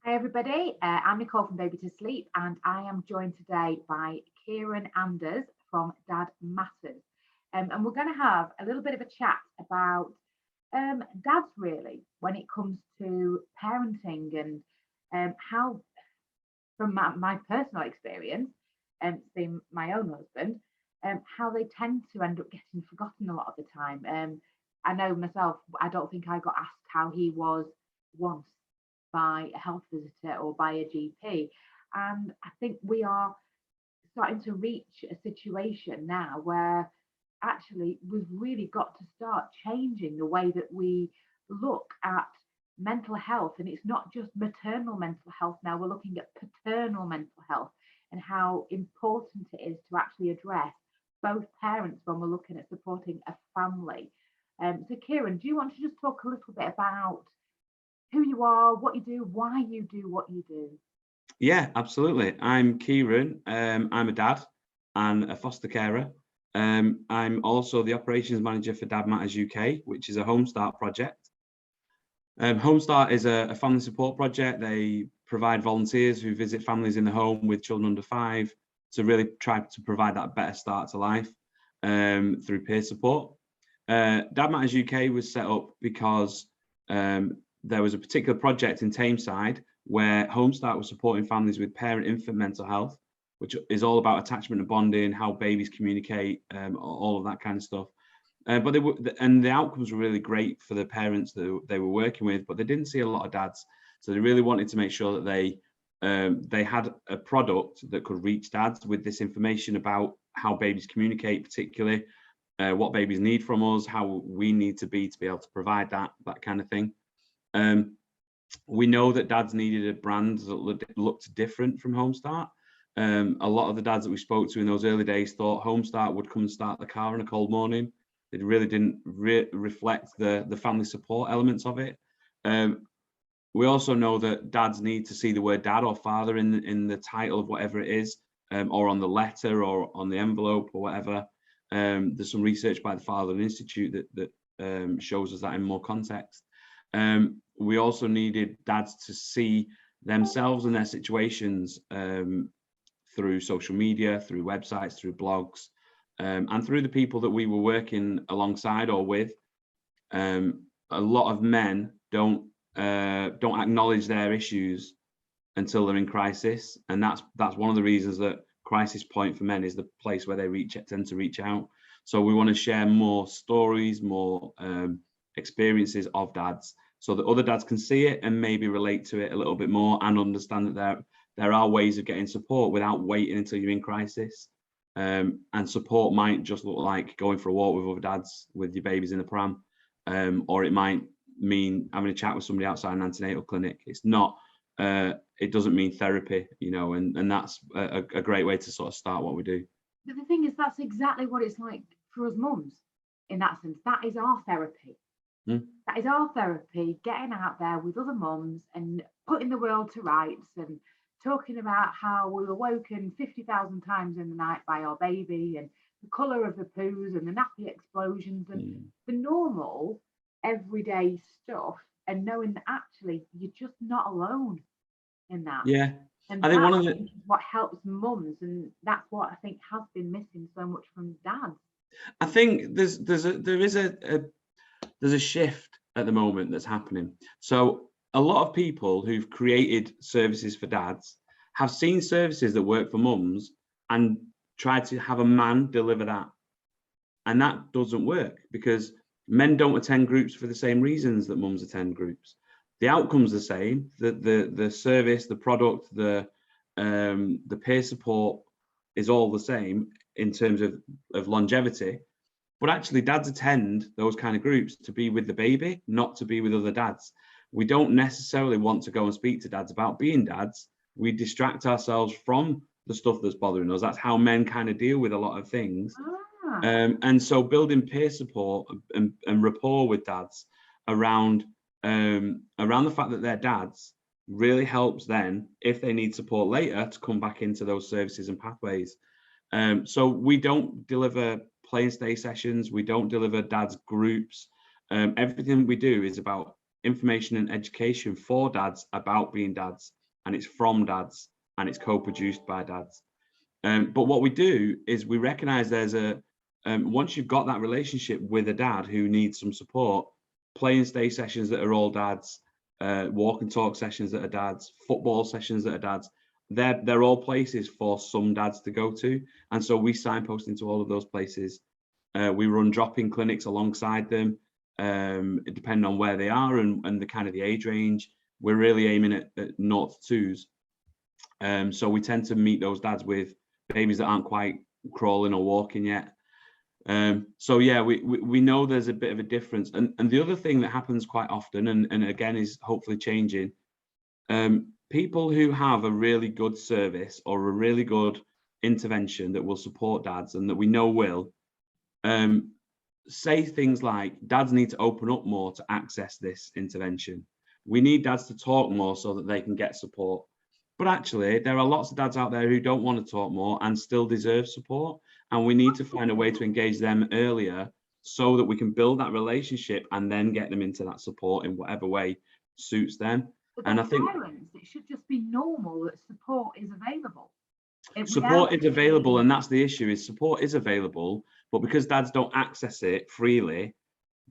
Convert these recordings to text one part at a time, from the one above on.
Hey everybody, I'm Nicole from Baby2Sleep, and I am joined today by Kieran Anders from Dad Matters. And we're going to have a little bit of a chat about dads, really, when it comes to parenting and how, from my personal experience, and seeing my own husband, how they tend to end up getting forgotten a lot of the time. I know myself, I don't think I got asked how he was once by a health visitor or by a GP. And I think we are starting to reach a situation now where actually we've really got to start changing the way that we look at mental health. And it's not just maternal mental health now, we're looking at paternal mental health and how important it is to actually address both parents when we're looking at supporting a family. So, Kieran, do you want to just talk a little bit about who you are, what you do, why you do what you do? Yeah, absolutely. I'm Kieran. I'm a dad and a foster carer. I'm also the operations manager for Dad Matters UK, which is a Home Start project. Home Start is a family support project. They provide volunteers who visit families in the home with children under 5 to really try to provide that better start to life through peer support. Dad Matters UK was set up because there was a particular project in Tameside where Home Start was supporting families with parent-infant mental health, which is all about attachment and bonding, how babies communicate, all of that kind of stuff. But the outcomes were really great for the parents that they were working with, but they didn't see a lot of dads. So they really wanted to make sure that they had a product that could reach dads with this information about how babies communicate, particularly what babies need from us, how we need to be able to provide that kind of thing. We know that dads needed a brand that looked different from Home Start. A lot of the dads that we spoke to in those early days thought Home Start would come and start the car on a cold morning. It really didn't reflect the family support elements of it. We also know that dads need to see the word dad or father in the title of whatever it is, or on the letter or on the envelope or whatever. There's some research by the Fatherland Institute that shows us that in more context. We also needed dads to see themselves and their situations through social media, through websites, through blogs, and through the people that we were working alongside or with. A lot of men don't acknowledge their issues until they're in crisis, and that's one of the reasons that Crisis Point for Men is the place where they tend to reach out. So we want to share more stories, more experiences of dads, so that other dads can see it and maybe relate to it a little bit more and understand that there are ways of getting support without waiting until you're in crisis. And support might just look like going for a walk with other dads with your babies in the pram, or it might mean having a chat with somebody outside an antenatal clinic. It's not, it doesn't mean therapy, and that's a great way to sort of start what we do. But the thing is, that's exactly what it's like for us mums in that sense. That is our therapy. That is our therapy, getting out there with other mums and putting the world to rights and talking about how we were woken 50,000 times in the night by our baby and the colour of the poos and the nappy explosions and the normal everyday stuff, and knowing that actually you're just not alone in that. Yeah. And I think that's what helps mums, and that's what I think has been missing so much from dads. I think there is a shift at the moment that's happening. So a lot of people who've created services for dads have seen services that work for mums and tried to have a man deliver that. And that doesn't work because men don't attend groups for the same reasons that mums attend groups. The outcome's the same, the service, the product, the peer support is all the same in terms of longevity. But actually, dads attend those kind of groups to be with the baby, not to be with other dads. We don't necessarily want to go and speak to dads about being dads. We distract ourselves from the stuff that's bothering us. That's how men kind of deal with a lot of things. And so building peer support and rapport with dads around the fact that they're dads really helps then, if they need support later, to come back into those services and pathways. So we don't deliver play and stay sessions. We don't deliver dads groups. Everything we do is about information and education for dads about being dads. and it's from dads, and it's co-produced by dads. But what we do is we recognize there's once you've got that relationship with a dad who needs some support, play and stay sessions that are all dads, walk and talk sessions that are dads, football sessions that are dads, they're all places for some dads to go to. And so we signpost into all of those places. We run drop-in clinics alongside them, depending on where they are and the kind of the age range. We're really aiming at 0 to 2s. So we tend to meet those dads with babies that aren't quite crawling or walking yet. So yeah, we know there's a bit of a difference. And the other thing that happens quite often, and again is hopefully changing, people who have a really good service or a really good intervention that will support dads and that we know will, say things like, dads need to open up more to access this intervention. We need dads to talk more so that they can get support. But actually, there are lots of dads out there who don't want to talk more and still deserve support. And we need to find a way to engage them earlier so that we can build that relationship and then get them into that support in whatever way suits them. But And I think parents, it should just be normal that support is available. Support is available, and that's the issue, is support is available, but because dads don't access it freely,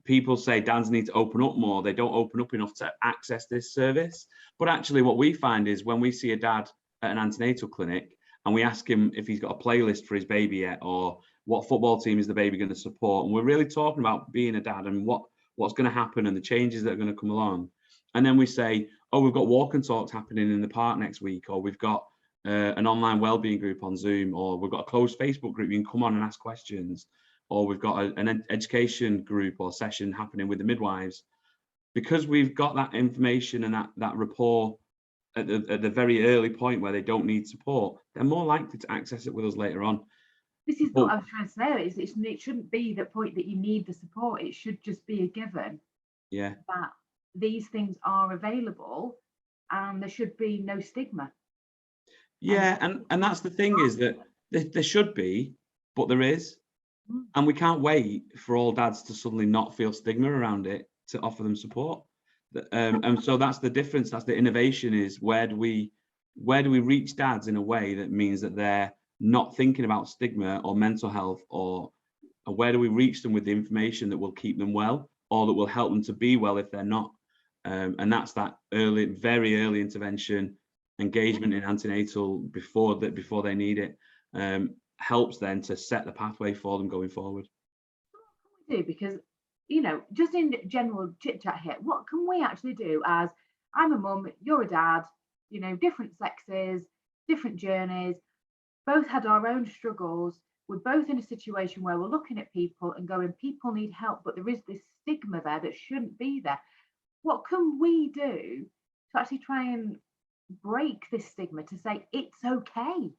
people say dads need to open up more. They don't open up enough to access this service. But actually what we find is when we see a dad at an antenatal clinic and we ask him if he's got a playlist for his baby yet, or what football team is the baby going to support, and we're really talking about being a dad and what's going to happen and the changes that are going to come along. And then we say, oh, we've got walk and talks happening in the park next week, or we've got an online wellbeing group on Zoom, or we've got a closed Facebook group, you can come on and ask questions, or we've got an education group or session happening with the midwives. Because we've got that information and that rapport at the very early point where they don't need support, they're more likely to access it with us later on. This is what I was trying to say. It shouldn't be the point that you need the support. It should just be a given. Yeah. That these things are available, and there should be no stigma. Yeah, and that's the thing, is that there should be, but there is. And we can't wait for all dads to suddenly not feel stigma around it to offer them support. And so that's the difference. That's the innovation, is where do we reach dads in a way that means that they're not thinking about stigma or mental health, or where do we reach them with the information that will keep them well, or that will help them to be well if they're not. And that's that very early intervention, engagement in antenatal before they need it, helps then to set the pathway for them going forward. What can we do? Because, just in general chit chat here, what can we actually do? As I'm a mum, you're a dad, different sexes, different journeys, both had our own struggles. We're both in a situation where we're looking at people and going, people need help, but there is this stigma there that shouldn't be there. What can we do to actually try and break this stigma, to say it's okay?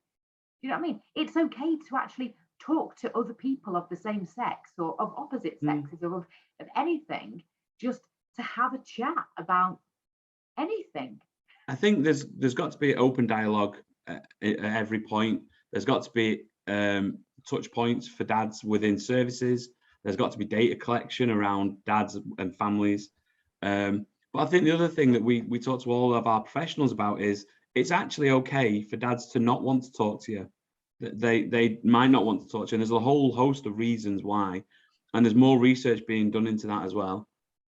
Do you know what I mean? It's okay to actually talk to other people of the same sex or of opposite sexes or of anything, just to have a chat about anything. I think there's got to be open dialogue at every point. There's got to be touch points for dads within services. There's got to be data collection around dads and families. But I think the other thing that we talk to all of our professionals about is it's actually okay for dads to not want to talk to you. They might not want to talk to you, and there's a whole host of reasons why, and there's more research being done into that as well.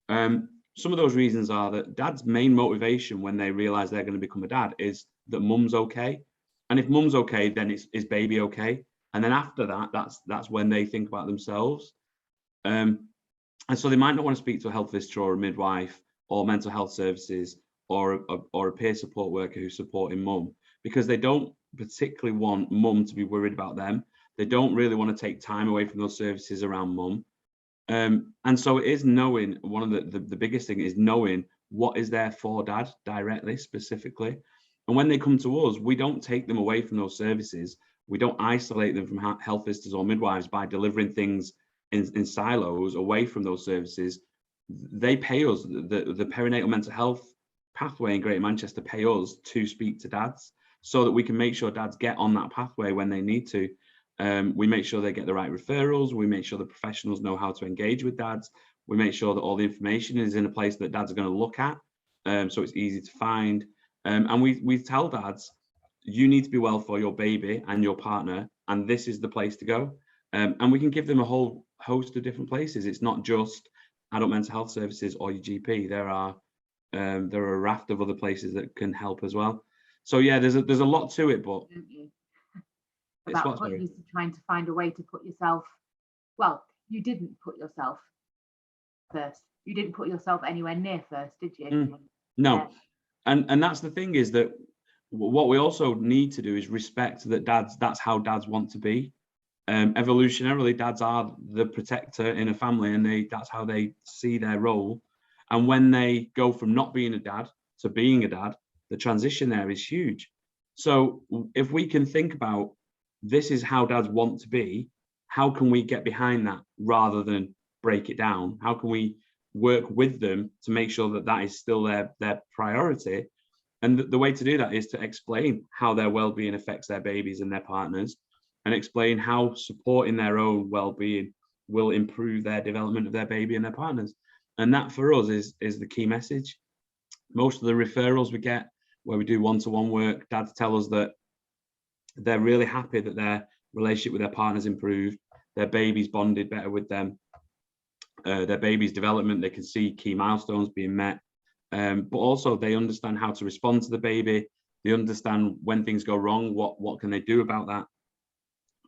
Some of those reasons are that dad's main motivation when they realize they're going to become a dad is that mum's okay, and if mum's okay, then is baby okay, and then after that, that's when they think about themselves. And so they might not want to speak to a health visitor or a midwife or mental health services or a peer support worker who's supporting mum, because they don't particularly want mum to be worried about them. They don't really want to take time away from those services around mum. And so it is knowing, one of the biggest thing is knowing what is there for dad directly, specifically. And when they come to us, we don't take them away from those services. We don't isolate them from health visitors or midwives by delivering things in silos away from those services. They pay us, the perinatal mental health pathway in Greater Manchester pay us to speak to dads so that we can make sure dads get on that pathway when they need to. We make sure they get the right referrals. We make sure the professionals know how to engage with dads. We make sure that all the information is in a place that dads are going to look at, so it's easy to find. And we tell dads, you need to be well for your baby and your partner, and this is the place to go. And we can give them a whole host of different places. It's not just adult mental health services or your GP. There are a raft of other places that can help as well. So yeah, there's a lot to it, but don't you? it's About what's very. trying to find a way to put yourself. Well, you didn't put yourself first. You didn't put yourself anywhere near first, did you? No, and that's the thing, is that what we also need to do is respect that that's how dads want to be. Evolutionarily, dads are the protector in a family, and that's how they see their role. And when they go from not being a dad to being a dad, the transition there is huge. So if we can think about, this is how dads want to be, how can we get behind that rather than break it down? How can we work with them to make sure that that is still their priority? And the way to do that is to explain how their well-being affects their babies and their partners, and explain how supporting their own well-being will improve their development of their baby and their partners. And that for us is the key message. Most of the referrals we get where we do one-to-one work, dads tell us that they're really happy that their relationship with their partners improved, their baby's bonded better with them, their baby's development, they can see key milestones being met, but also they understand how to respond to the baby. They understand when things go wrong, what can they do about that.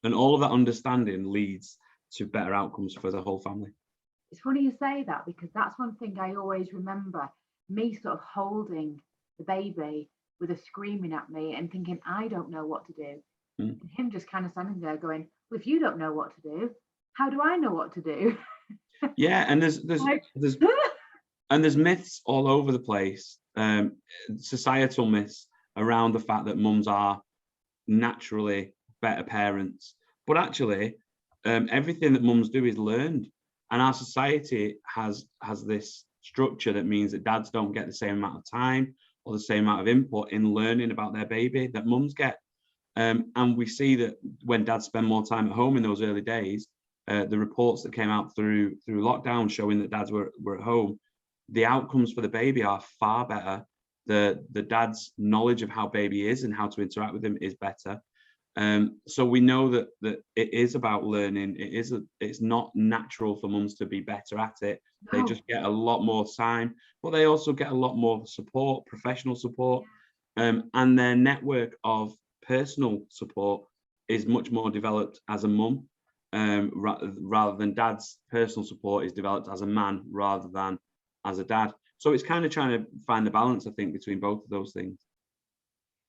And all of that understanding leads to better outcomes for the whole family. It's funny you say that, because that's one thing I always remember, me sort of holding the baby with her screaming at me and thinking, I don't know what to do. And him just kind of standing there going, well, if you don't know what to do, how do I know what to do? Yeah, and there's and there's myths all over the place, societal myths around the fact that mums are naturally better parents, but actually everything that mums do is learned, and our society has this structure that means that dads don't get the same amount of time or the same amount of input in learning about their baby that mums get. And we see that when dads spend more time at home in those early days, the reports that came out through lockdown showing that dads were at home, the outcomes for the baby are far better. The dad's knowledge of how baby is and how to interact with him is better. So we know that it is about learning. It's not natural for mums to be better at it. No. They just get a lot more time, but they also get a lot more support, professional support, and their network of personal support is much more developed as a mum, rather than dad's personal support is developed as a man rather than as a dad. So it's kind of trying to find the balance, I think, between both of those things.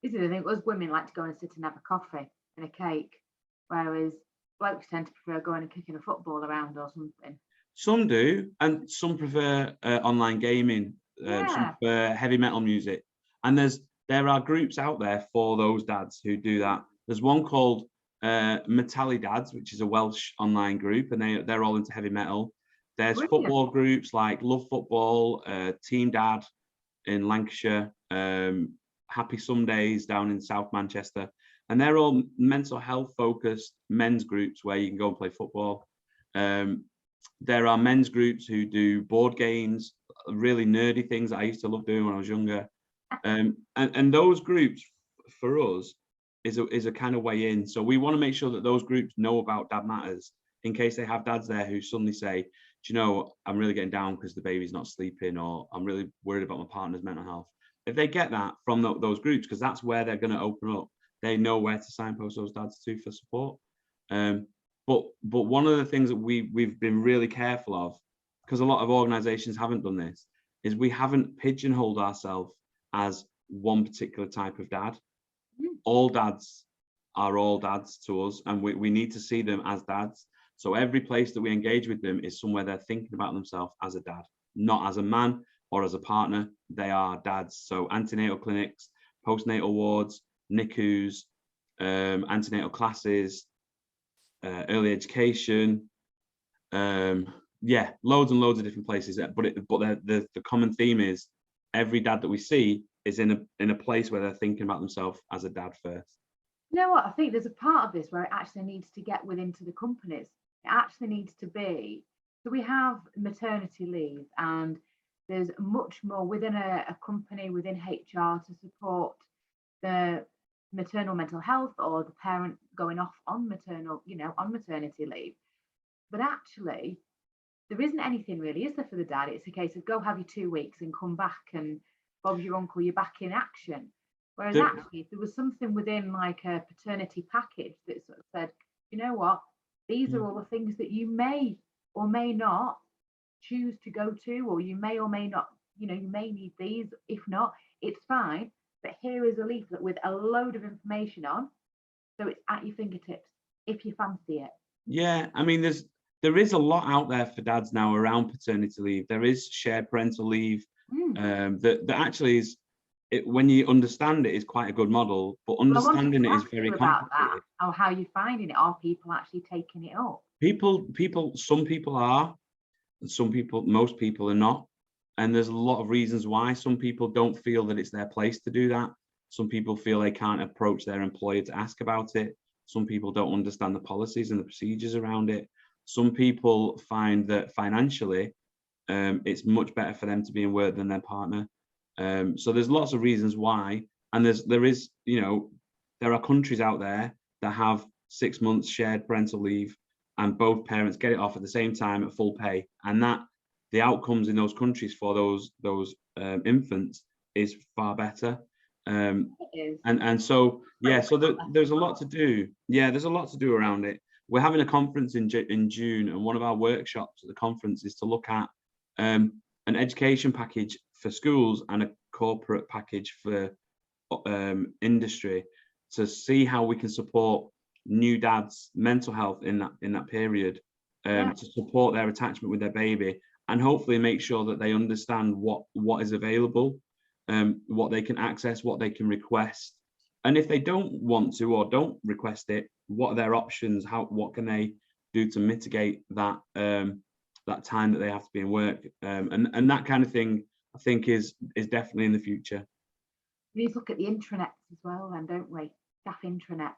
Is it? I think us women like to go and sit and have a coffee and a cake, whereas blokes tend to prefer going and kicking a football around or something. Some do, and some prefer online gaming. Some prefer heavy metal music, and there are groups out there for those dads who do that. There's one called Metalli Dads, which is a Welsh online group, and they're all into heavy metal. There's football groups like Love Football, Team Dad in Lancashire, Happy Sundays down in South Manchester, and they're all mental health focused men's groups where you can go and play football. There are men's groups who do board games, really nerdy things that I used to love doing when I was younger. And those groups for us is a kind of way in. So we want to make sure that those groups know about Dad Matters in case they have dads there who suddenly say, do you know, I'm really getting down because the baby's not sleeping, or I'm really worried about my partner's mental health. If they get that from those groups, because that's where they're going to open up, they know where to signpost those dads to for support. But one of the things that we've been really careful of, because a lot of organizations haven't done this, is we haven't pigeonholed ourselves as one particular type of dad. All dads are all dads to us, and we need to see them as dads. So every place that we engage with them is somewhere they're thinking about themselves as a dad, not as a man or as a partner. They are dads. So antenatal clinics, postnatal wards, NICUs, antenatal classes, early education, loads and loads of different places. But the common theme is every dad that we see is in a place where they're thinking about themselves as a dad first. You know what? I think there's a part of this where it actually needs to get into the companies. It actually needs to be. So we have maternity leave, and there's much more within a company, within HR, to support the maternal mental health or the parent going off on on maternity leave. But actually, there isn't anything really, is there, for the dad? It's a case of go have your 2 weeks and come back, and Bob's your uncle, you're back in action. Whereas The- actually, if there was something within like a paternity package that sort of said, you know what, these are all the things that you may or may not choose to go to, or you may or may not, you may need these. If not, it's fine. But here is a leaflet with a load of information on. So it's at your fingertips if you fancy it. Yeah, I mean, there is a lot out there for dads now around paternity leave. There is shared parental leave. That actually is, when you understand it, is quite a good model. But Well, I wanted understanding to it is ask very you about that, complicated. or how you're finding it. Are people actually taking it up? Some people are, and most people are not. And there's a lot of reasons why. Some people don't feel that it's their place to do that. Some people feel they can't approach their employer to ask about it. Some people don't understand the policies and the procedures around it. Some people find that financially, it's much better for them to be in work than their partner. So there's lots of reasons why. And there are countries out there that have 6 months shared parental leave, and both parents get it off at the same time at full pay. And that the outcomes in those countries for those infants is far better. It is. And so there's a lot to do. Yeah, there's a lot to do around it. We're having a conference in June, and one of our workshops at the conference is to look at an education package for schools and a corporate package for industry, to see how we can support new dads' mental health in that period, to support their attachment with their baby, and hopefully make sure that they understand what is available, what they can access, what they can request, and if they don't want to or don't request it, what are their options? What can they do to mitigate that that time that they have to be in work, and that kind of thing, I think is definitely in the future. We need to look at the intranets as well, then, don't we? Staff intranets.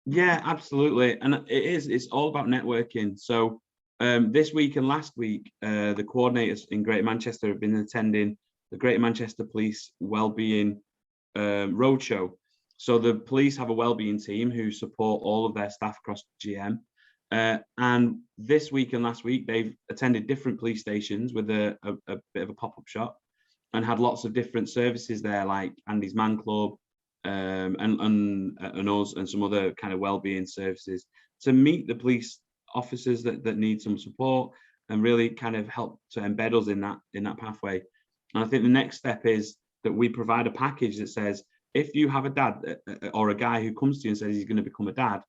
Yeah, absolutely. And it's all about networking. So this week and last week, the coordinators in Greater Manchester have been attending the Greater Manchester Police Wellbeing Roadshow. So the police have a wellbeing team who support all of their staff across GM. And this week and last week, they've attended different police stations with a bit of a pop-up shop, and had lots of different services there, like Andy's Man Club, and us, and some other kind of wellbeing services, to meet the police officers that need some support, and really kind of help to embed us in that pathway. And I think the next step is that we provide a package that says, if you have a dad or a guy who comes to you and says he's going to become a dad,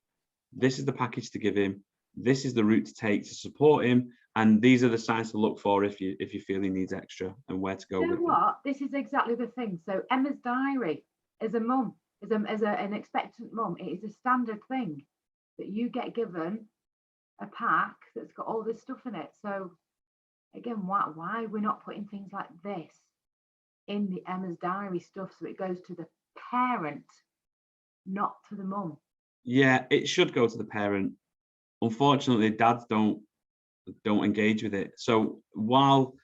this is the package to give him, this is the route to take to support him, and these are the signs to look for if you feel he needs extra, and where to go with what? This is exactly the thing. So Emma's diary, as a mum, an expectant mum, it is a standard thing that you get given a pack that's got all this stuff in it. So again, why we're not putting things like this in the Emma's diary stuff, so it goes to the parent, not to the mum? Yeah, it should go to the parent. Unfortunately, dads don't engage with it. So while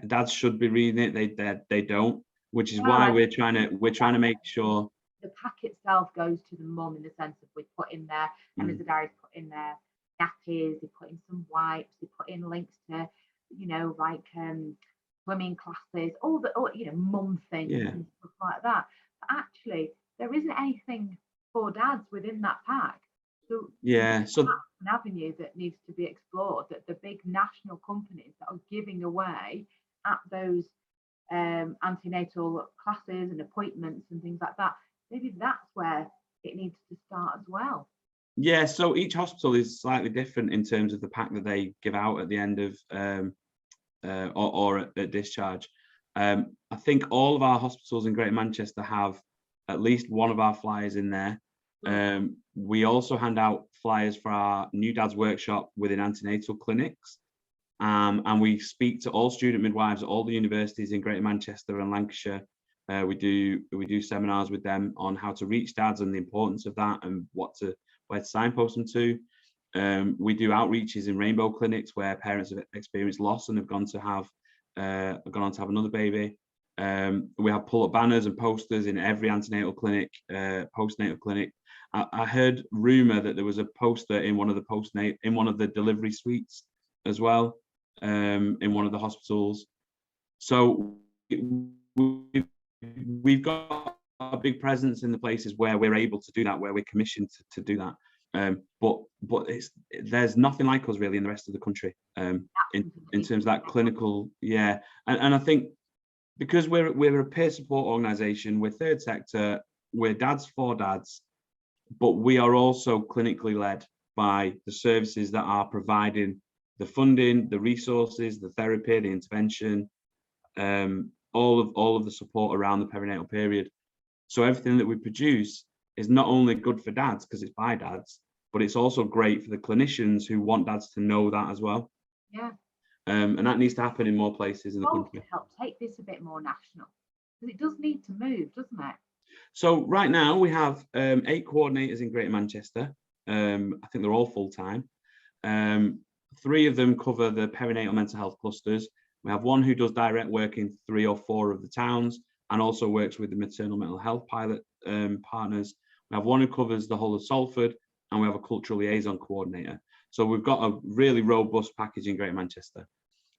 dads should be reading it, they don't, which is why we're trying to make sure the pack itself goes to the mum, in the sense of we put in there, Emma's diary's put in there nappies, they put in some wipes, they put in links to, like swimming classes, all mum things and stuff like that. But actually, there isn't anything for dads within that pack. So so an avenue that needs to be explored, that the big national companies that are giving away at those antenatal classes and appointments and things like that, maybe that's where it needs to start as well. Yeah, so each hospital is slightly different in terms of the pack that they give out at the end of or at discharge. I think all of our hospitals in Greater Manchester have at least one of our flyers in there. We also hand out flyers for our New Dads workshop within antenatal clinics, and we speak to all student midwives at all the universities in Greater Manchester and Lancashire. We do seminars with them on how to reach dads and the importance of that, and where to signpost them to. We do outreaches in rainbow clinics where parents have experienced loss and have gone to have gone on to have another baby. We have pull-up banners and posters in every antenatal clinic, postnatal clinic. I heard rumor that there was a poster in one of the delivery suites as well, in one of the hospitals. So we've got a big presence in the places where we're able to do that, where we're commissioned to do that. But there's nothing like us really in the rest of the country, in terms of that clinical, yeah. And I think because we're a peer support organisation, we're third sector, we're dads for dads, but we are also clinically led by the services that are providing the funding, the resources, the therapy, the intervention, all of the support around the perinatal period. So everything that we produce is not only good for dads because it's by dads, but it's also great for the clinicians who want dads to know that as well. Yeah. And that needs to happen in more places in the country. To help take this a bit more national, because it does need to move, doesn't it? So right now we have 8 coordinators in Greater Manchester. I think they're all full-time. 3 of them cover the perinatal mental health clusters. We have 1 who does direct work in 3 or 4 of the towns and also works with the maternal mental health pilot partners. We have 1 who covers the whole of Salford, and we have a cultural liaison coordinator. So we've got a really robust package in Greater Manchester.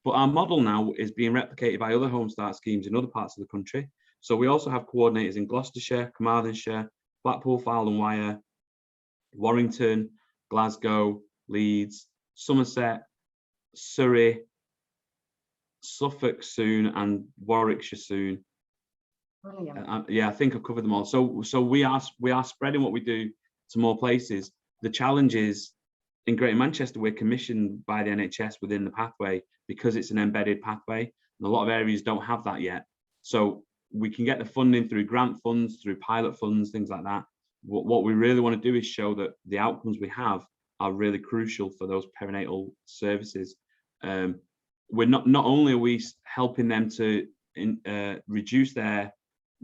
But our model now is being replicated by other home start schemes in other parts of the country. So we also have coordinators in Gloucestershire, Carmarthenshire, Blackpool, Fowl and Wire, Warrington, Glasgow, Leeds, Somerset, Surrey, Suffolk soon, and Warwickshire soon. Brilliant. Yeah, I think I've covered them all. So we are spreading what we do to more places. The challenge is in Greater Manchester, we're commissioned by the NHS within the pathway because it's an embedded pathway, and a lot of areas don't have that yet. So we can get the funding through grant funds, through pilot funds, things like that. What we really want to do is show that the outcomes we have are really crucial for those perinatal services. We're not only are we helping them to reduce their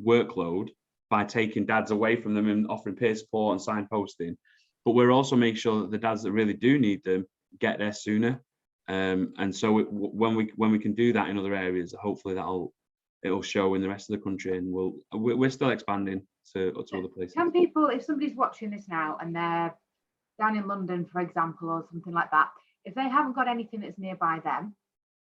workload by taking dads away from them and offering peer support and signposting, but we're also making sure that the dads that really do need them get there sooner. And so when we can do that in other areas, hopefully it'll show in the rest of the country, and we're still expanding to other places. Can people, if somebody's watching this now and they're down in London, for example, or something like that, if they haven't got anything that's nearby them,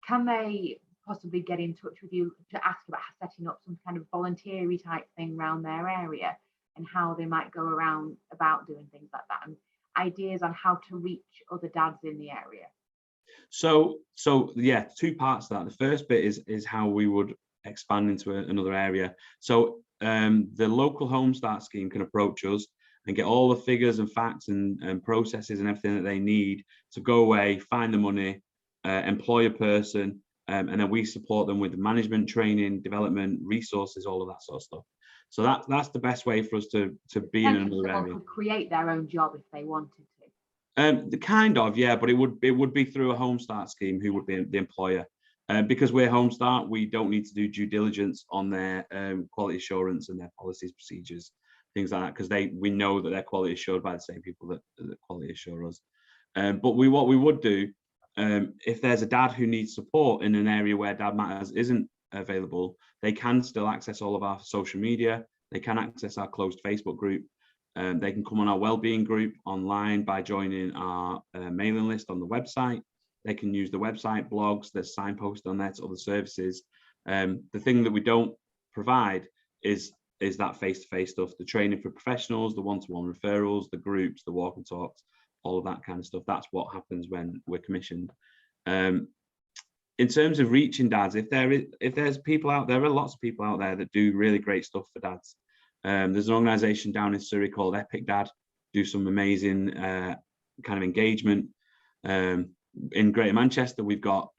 can they possibly get in touch with you to ask about setting up some kind of voluntary type thing around their area, and how they might go around about doing things like that, and ideas on how to reach other dads in the area? So yeah, 2 parts to that. The first bit is how we would expand into another area. So the local home start scheme can approach us and get all the figures and facts and processes and everything that they need to go away, find the money, employ a person, and then we support them with management training, development, resources, all of that sort of stuff. So that's the best way for us to be in another area. Could create their own job if they wanted to. Kind of, yeah, but it would be through a home start scheme who would be the employer. Because we're home start, we don't need to do due diligence on their quality assurance and their policies, procedures, things like that, because we know that they're quality assured by the same people that quality assure us. But what we would do, if there's a dad who needs support in an area where Dad Matters isn't available, they can still access all of our social media. They can access our closed Facebook group. They can come on our wellbeing group online by joining our mailing list on the website. They can use the website, blogs, there's signposted on there to other services. The thing that we don't provide is that face-to-face stuff, the training for professionals, the one-to-one referrals, the groups, the walk and talks, all of that kind of stuff. That's what happens when we're commissioned. In terms of reaching dads, if there's people out there, are lots of people out there that do really great stuff for dads. There's an organisation down in Surrey called Epic Dad, do some amazing kind of engagement. In Greater Manchester, we've got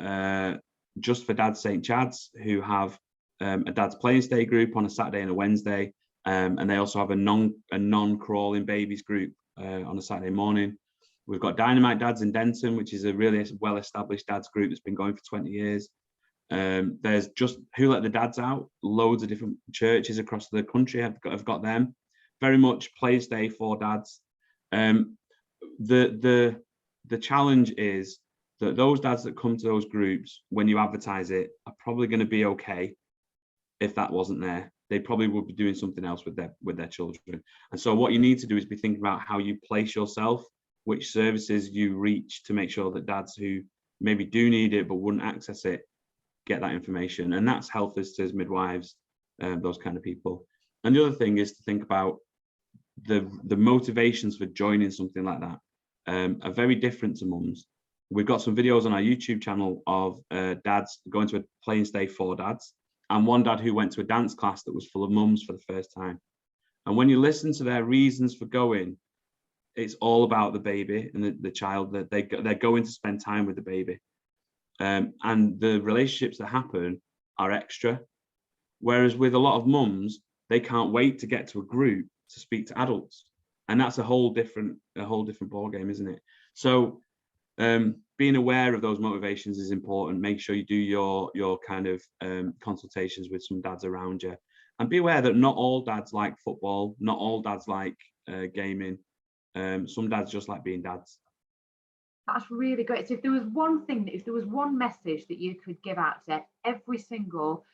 Just for Dads St Chad's, who have a dad's playing stay group on a Saturday and a Wednesday, and they also have a non-crawling babies group on a Saturday morning. We've got Dynamite Dads in Denton, which is a really well-established dads group that's been going for 20 years. There's Just Who Let the Dads Out. Loads of different churches across the country have got them. Very much play stay for dads. The challenge is that those dads that come to those groups, when you advertise it, are probably going to be okay. If that wasn't there, they probably would be doing something else with their children. And so what you need to do is be thinking about how you place yourself, which services you reach, to make sure that dads who maybe do need it but wouldn't access it get that information. And that's health visitors, midwives, those kind of people. And the other thing is to think about the motivations for joining something like that are very different to mums. We've got some videos on our YouTube channel of dads going to a play and stay for dads, and one dad who went to a dance class that was full of mums for the first time. And when you listen to their reasons for going, it's all about the baby and the child, that they're going to spend time with the baby. And the relationships that happen are extra. Whereas with a lot of mums, they can't wait to get to a group to speak to adults. And that's a whole different ball game, isn't it? So being aware of those motivations is important. Make sure you do your kind of consultations with some dads around you, and be aware that not all dads like football, not all dads like gaming. Some dads just like being dads. That's really great. So if there was one message that you could give out to every single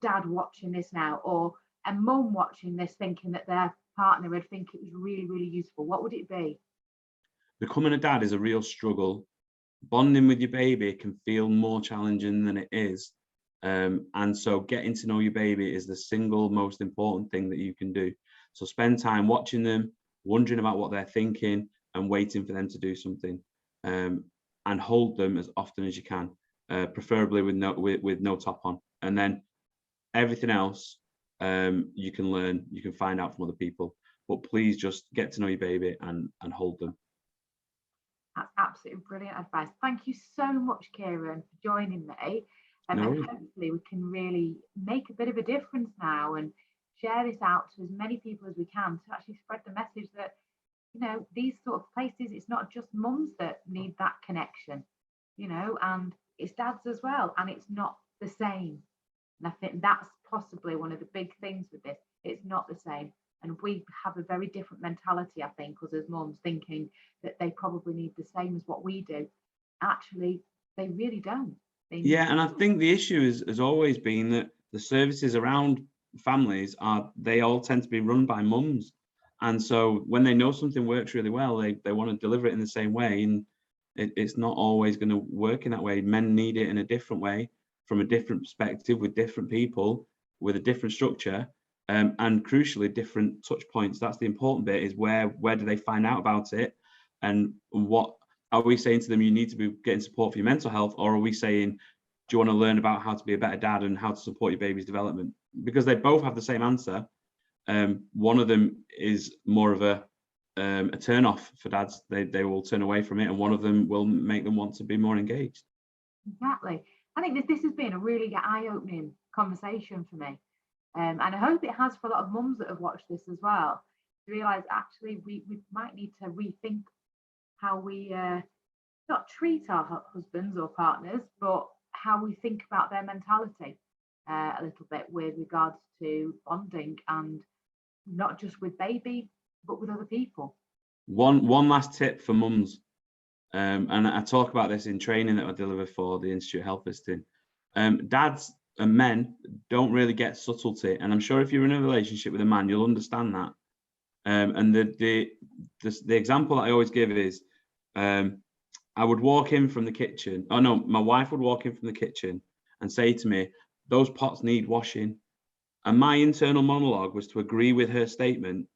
dad watching this now, or a mum watching this thinking that their partner would think it was really, really useful, what would it be? Becoming a dad is a real struggle. Bonding with your baby can feel more challenging than it is. And so getting to know your baby is the single most important thing that you can do. So spend time watching them, wondering about what they're thinking, and waiting for them to do something. And hold them as often as you can, preferably with no top on. And then everything else you can learn, you can find out from other people. But please just get to know your baby and hold them. That's absolutely brilliant advice. Thank you so much, Kieran, for joining me. And hopefully we can really make a bit of a difference now and share this out to as many people as we can, to actually spread the message that, you know, these sort of places, it's not just mums that need that connection, you know, and it's dads as well, and it's not the same. And I think that's possibly one of the big things with this. It's not the same. And we have a very different mentality, I think, because as mums, thinking that they probably need the same as what we do. Actually, they really don't. And I think the issue has always been that the services around families they all tend to be run by mums. And so when they know something works really well, they want to deliver it in the same way. And it's not always going to work in that way. Men need it in a different way, from a different perspective, with different people, with a different structure. And crucially, different touch points. That's the important bit, is where do they find out about it, and what are we saying to them? You need to be getting support for your mental health, or are we saying, do you want to learn about how to be a better dad and how to support your baby's development? Because they both have the same answer. One of them is more of a turn off for dads. They will turn away from it, and one of them will make them want to be more engaged. Exactly. I think this has been a really eye-opening conversation for me. And I hope it has for a lot of mums that have watched this as well, to realise actually we might need to rethink how we not treat our husbands or partners, but how we think about their mentality a little bit with regards to bonding, and not just with baby, but with other people. One last tip for mums, and I talk about this in training that I deliver for the Institute of Health Visiting. Dads and men don't really get subtlety, and I'm sure if you're in a relationship with a man, you'll understand that. And the example that I always give is, I would walk in from the kitchen. Oh no, my wife would walk in from the kitchen and say to me, "Those pots need washing," and my internal monologue was to agree with her statement,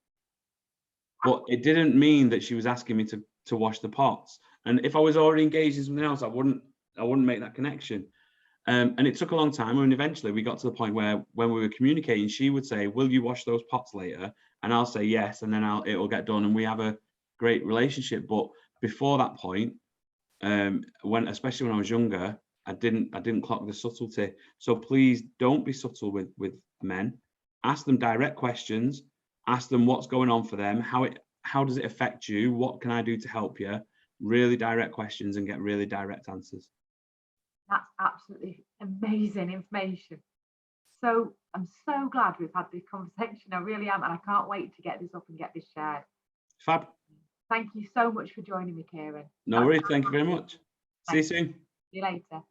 but it didn't mean that she was asking me to wash the pots. And if I was already engaged in something else, I wouldn't make that connection. And it took a long time, and eventually we got to the point where, when we were communicating, she would say, "Will you wash those pots later?" And I'll say yes, and then it'll get done, and we have a great relationship. But before that point, especially when I was younger, I didn't clock the subtlety. So please don't be subtle with men. Ask them direct questions. Ask them what's going on for them. How does it affect you? What can I do to help you? Really direct questions, and get really direct answers. That's absolutely amazing information. So I'm so glad we've had this conversation. I really am, and I can't wait to get this up and get this shared. Fab. Thank you so much for joining me, Kieran. No worries. Thank you very much. See you soon. See you later.